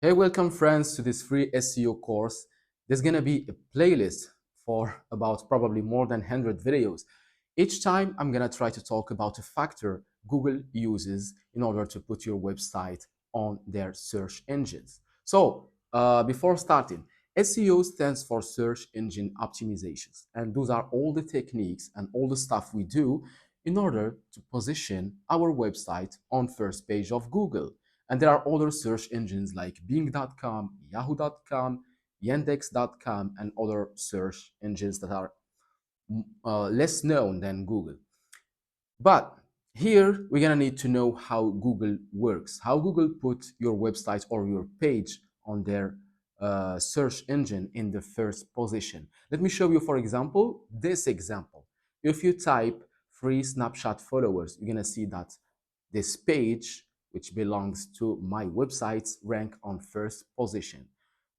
Hey, welcome friends to this free SEO course. There's gonna be a playlist for about probably more than 100 videos. Each time I'm gonna try to talk about a factor Google uses in order to put your website on their search engines. Before starting, SEO stands for search engine optimizations, and those are all the techniques and all the stuff we do in order to position our website on first page of Google. And there are other search engines like Bing.com, Yahoo.com, Yandex.com, and other search engines that are less known than Google. But here we're gonna need to know how Google works, how Google put your website or your page on their search engine in the first position. Let me show you, for example, this example. If you type free snapshot followers, you're gonna see that this page, which belongs to my websites, rank on first position.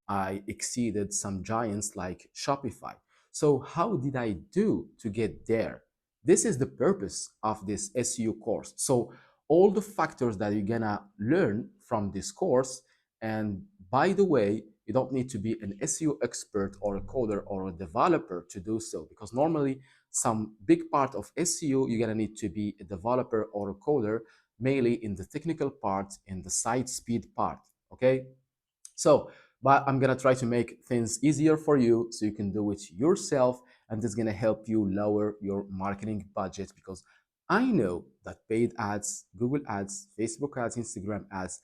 I exceeded some giants like Shopify. So how did I do to get there? This is the purpose of this SEO course. So all the factors that you're gonna learn from this course, and by the way, you don't need to be an SEO expert or a coder or a developer to do so, because normally some big part of SEO, you're gonna need to be a developer or a coder, mainly in the technical part, in the site speed part, okay? So, but I'm gonna try to make things easier for you so you can do it yourself, and this is gonna help you lower your marketing budget, because I know that paid ads, Google ads, Facebook ads, Instagram ads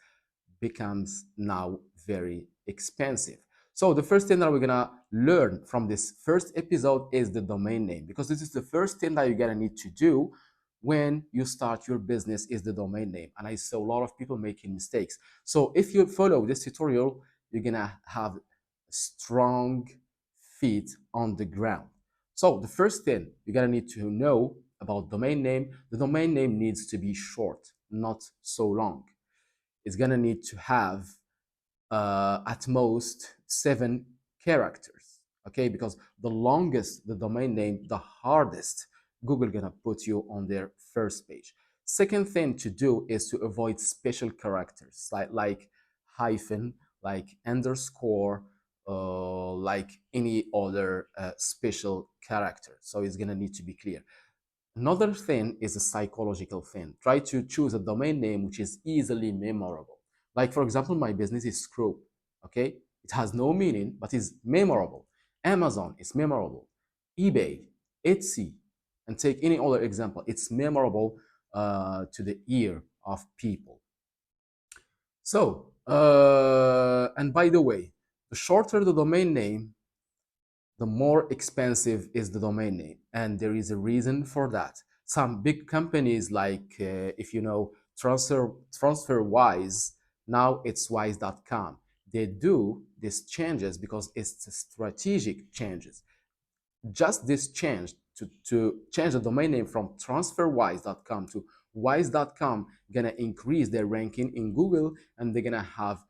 becomes now very expensive. So the first thing that we're gonna learn from this first episode is the domain name, because this is the first thing that you're gonna need to do when you start your business is the domain name. And I saw a lot of people making mistakes. So if you follow this tutorial, you're gonna have strong feet on the ground. So the first thing you're gonna need to know about domain name, the domain name needs to be short, not so long. It's gonna need to have at most 7 characters, okay? Because the longest the domain name, the hardest Google gonna put you on their first page. Second thing to do is to avoid special characters like hyphen, like underscore, like any other special character. So it's gonna need to be clear. Another thing is a psychological thing. Try to choose a domain name which is easily memorable. Like, for example, my business is Screw. Okay? It has no meaning, but is memorable. Amazon is memorable. eBay, Etsy, and take any other example. It's memorable to the ear of people. And by the way, the shorter the domain name, the more expensive is the domain name. And there is a reason for that. Some big companies like, if you know, TransferWise, now it's wise.com. They do these changes because it's strategic changes. Just this change to change the domain name from transferwise.com to wise.com gonna increase their ranking in Google, and they're gonna have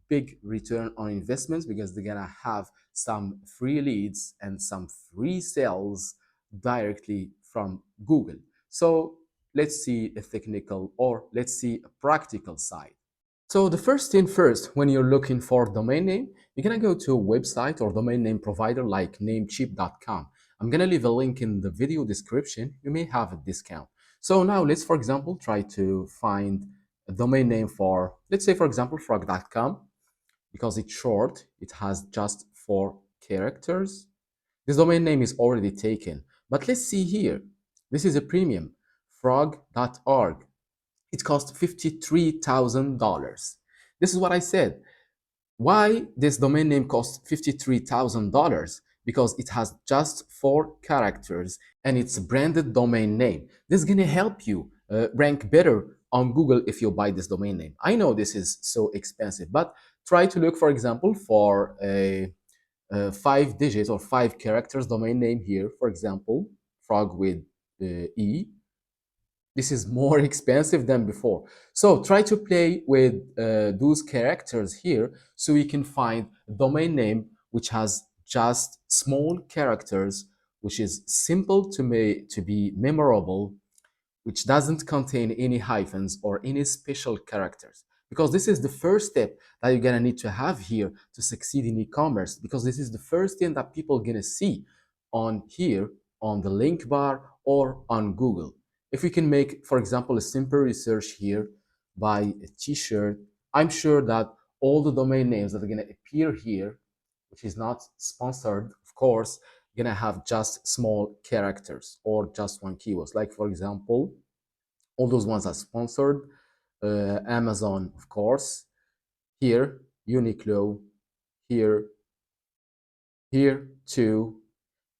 big return on investments because they're gonna have some free leads and some free sales directly from Google. So let's see a technical, or let's see a practical side. So the first thing first, when you're looking for domain name, you're gonna go to a website or domain name provider like namecheap.com. I'm gonna leave a link in the video description. You may have a discount. So now let's, for example, try to find a domain name for, let's say, for example, frog.com, because it's short. It has just 4 characters. This domain name is already taken. But let's see here. This is a premium, frog.org. It cost $53,000. This is what I said. Why this domain name costs $53,000? Because it has just 4 characters and it's a branded domain name. This is going to help you rank better on Google if you buy this domain name. I know this is so expensive, but try to look, for example, for a 5 digit or 5 characters domain name here. For example, frog with E. This is more expensive than before. So try to play with those characters here so you can find a domain name which has just small characters, which is simple to be memorable, which doesn't contain any hyphens or any special characters. because this is the first step that you're gonna need to have here to succeed in e-commerce, because this is the first thing that people are gonna see on here on the link bar or on Google. If we can make, for example, a simple research here by a t-shirt, I'm sure that all the domain names that are gonna appear here, which is not sponsored, of course, gonna have just small characters or just one keyword. Like for example, all those ones are sponsored. Amazon, of course. Here, Uniqlo. Here, here too.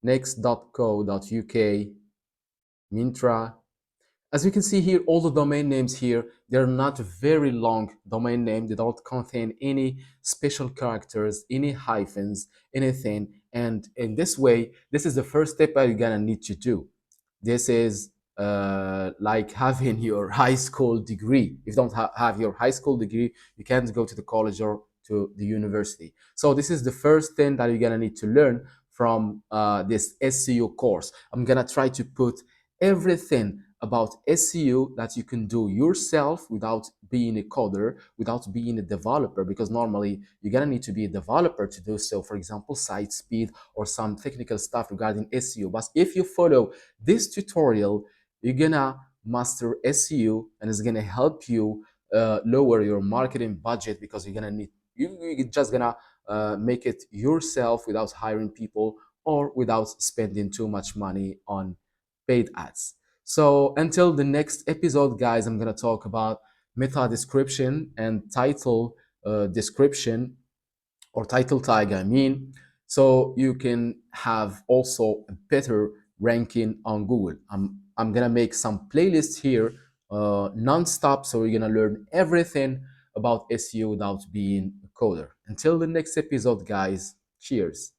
Next.co.uk, Mintra. As you can see here, all the domain names here, they're not very long domain name. They don't contain any special characters, any hyphens, anything. And in this way, this is the first step that you're gonna need to do. This is like having your high school degree. If you don't have your high school degree, you can't go to the college or to the university. So this is the first thing that you're gonna need to learn from this SEO course. I'm gonna try to put everything about SEO that you can do yourself without being a coder, without being a developer, because normally you're gonna need to be a developer to do so. For example, site speed or some technical stuff regarding SEO. But if you follow this tutorial, you're gonna master SEO, and it's gonna help you lower your marketing budget, because you're gonna need you're just gonna make it yourself without hiring people or without spending too much money on paid ads. So until the next episode, guys, I'm gonna talk about meta description and title description, or title tag, I mean, so you can have also a better ranking on Google. I'm gonna make some playlists here non-stop, so you're gonna learn everything about SEO without being a coder. Until the next episode, guys, cheers.